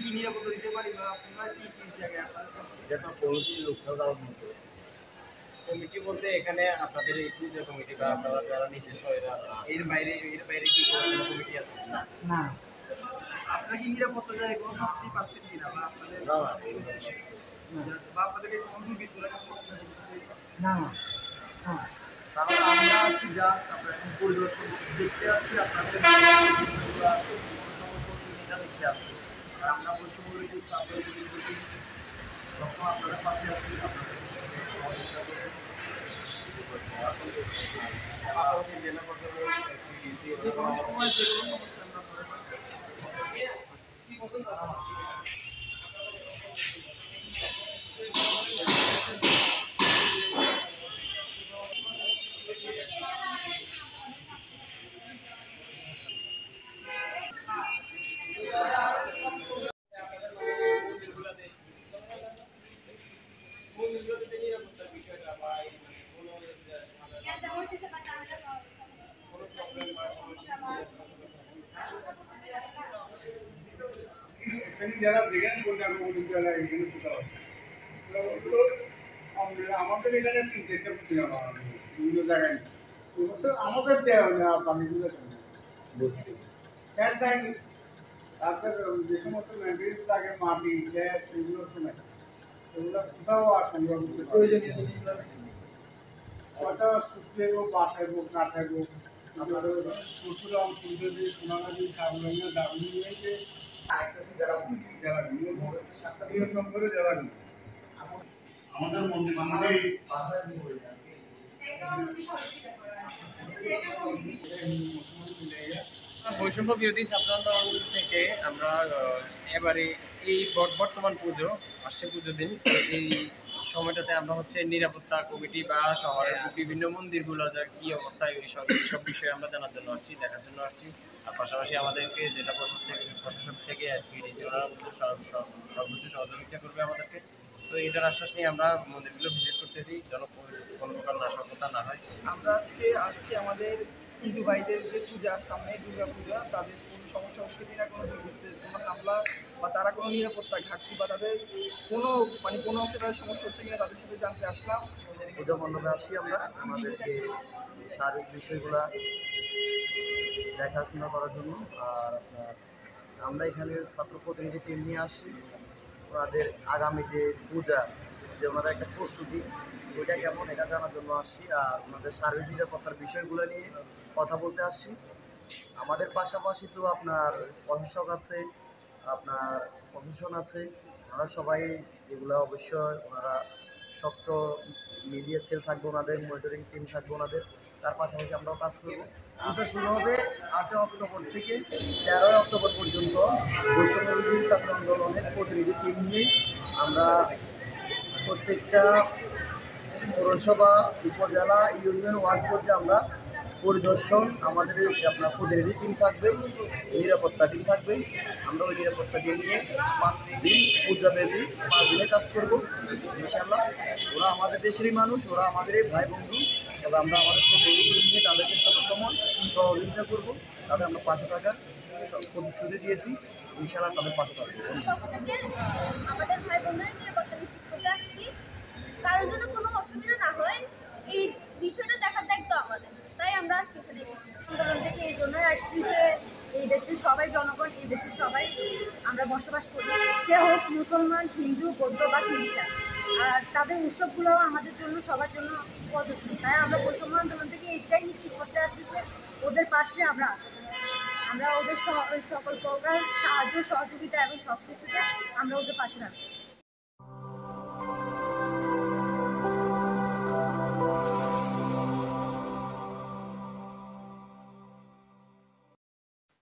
কি নিরাপত্তা দিতে পারি বা আপনারা কি জায়গায় যেটা কমিটির লোকসভা কমিটি বলতে এখানে আপনাদের এই পূজা কমিটি বা আপনারা যারা নিজস্ব এর বাইরে কি কোনো কমিটি আছে? না। আপনারা কি নিরাপত্তা জায়গায় কোনো শাস্তি পাচ্ছেন কিনা বা আপনাদের না বা আপনাদেরকে কোনো ভিতরে না কারণ আমরা আছি যা আপনার পরিদর্শন দেখতে আসছি আপনাদের দেখতে আসছি আর আমরা বলছি তখন আপনাদের পাশে আছি আপনাদের পাশাপাশি জেলা পর্যায়ে কোনো সময় যে কোনো সমস্যা আমরা আপনাদের পাশে যারা দেখেন এখানে কোথাও আমাদের এখানে তিনটে বিভিন্ন জায়গায় আমাদের দেওয়া পানিগুলো বলছি তারপরে যে সমস্ত ম্যাটেরিয়াল লাগে মাটি গ্যাস এগুলো শোনায় এগুলো কোথাও আর সংগ্রহ করতে প্রয়োজনীয় কথা শুকিয়ে হোক বাসায় হোক কাঠায় হোক আপনার প্রচুর অংশ দিয়ে সোনাগাছি সাবলাইনা দাবি হয়েছে আমাদের মন্দির বৈষম্য বিরোধী ছাত্র আন্দোলন থেকে আমরা এবারে এই বর্তমান পুজো আসছে পুজোর দিন এই সময়টাতে আমরা হচ্ছে নিরাপত্তা কমিটি বা শহরের বিভিন্ন মন্দিরগুলো যা কী অবস্থায় ওই সব বিষয়ে আমরা জানার জন্য আসছি, দেখার জন্য আসছি। আর পাশাপাশি আমাদেরকে জেলা প্রশাসন থেকে এসপিডিসি ওরা সর্বোচ্চ সহযোগিতা করবে আমাদেরকে। তো এটার আশ্বাস নিয়ে আমরা মন্দিরগুলো ভিজিট করতেছি যেন কোনো প্রকার নাশকতা না হয়। আমরা আজকে আসছি আমাদের হিন্দু ভাইদের যে পূজা সামনে দুর্গা পূজা তাদের কোনো সমস্যা হচ্ছে কিনা কোনো দুর্বৃত্তের কোনো হামলা বা তারা কোনো নিরাপত্তা ঘাটতি বা তাদের কোনো কোনো অংশে তাদের সমস্যা হচ্ছে কিনা তাদের সাথে জানতে আসলাম। পূজা মণ্ডপে আসি আমরা আমাদেরকে সার্বিক বিষয়গুলো দেখাশোনা করার জন্য। আর আপনার আমরা এখানে ছাত্র প্রতিনিধি টিম নিয়ে আসি ওনাদের আগামী যে পূজা যে ওনাদের একটা প্রস্তুতি ওইটা কেমন এটা জানার জন্য আসছি। আর ওনাদের সার্বিক নিরাপত্তার বিষয়গুলো নিয়ে কথা বলতে আসছি। আমাদের পাশাপাশি তো আপনার প্রশাসক আছে, আপনার প্রশাসন আছে, ওনারা সবাই এগুলো অবশ্যই ওনারা শক্ত মিডিয়া সেল থাকবে, ওনাদের মনিটরিং টিম থাকবে ওনাদের। তার পাশাপাশি আমরাও কাজ করব। পূজা শুরু হবে 8 অক্টোবর থেকে 13 অক্টোবর পর্যন্ত বৈষম্য বিরোধী ছাত্র আন্দোলনের প্রতিনিধি টিম নিয়ে আমরা প্রত্যেকটা পৌরসভা, উপজেলা, ইউনিয়ন, ওয়ার্ড পর্যায়ে আমরা পরিদর্শন, আমাদের আপনার প্রতিনিধি টিম থাকবে, নিরাপত্তা টিম থাকবে। আমরা ওই নিরাপত্তা টিম নিয়ে 5 দিন পূজাব্যাপী 5 দিনে কাজ করব ইনশাআল্লাহ। ওরা আমাদের দেশেরই মানুষ, ওরা আমাদেরই ভাই বন্ধু, তবে আমরা আমাদের প্রতিনিধি টিম নিয়ে তাদেরকে সবসময় সহযোগিতা করব। তাদের আমরা পাশে থাকার প্রতিশ্রুতি দিয়েছি, ইনশাআল্লাহ তাদের পাশে থাকবো। আমাদের ভাই বোনদের নিরাপত্তা নিশ্চিত করতে আসছি, কারোর জন্য কোনো অসুবিধা না হয় এই বিষয়টা দেখার দায়িত্ব আমাদের, তাই আমরা আজকে এখানে এসেছি। আন্দোলন থেকে এই জন্যই আসছি যে এই দেশের সবাই জনগণ, এই দেশের সবাই আমরা বসবাস করি, সে হোক মুসলমান, হিন্দু, বৌদ্ধ বা খ্রিস্টান, আর তাদের উৎসবগুলো আমাদের জন্য সবার জন্য প্রযোজ্য। তাই আমরা বৈষম্য আন্দোলন থেকে এইটাই নিশ্চিত করতে আসছি যে ওদের পাশে আমরা ওদের সকল প্রকার সাহায্য সহযোগিতা এবং সব কিছুতে আমরা ওদের পাশে থাকবো।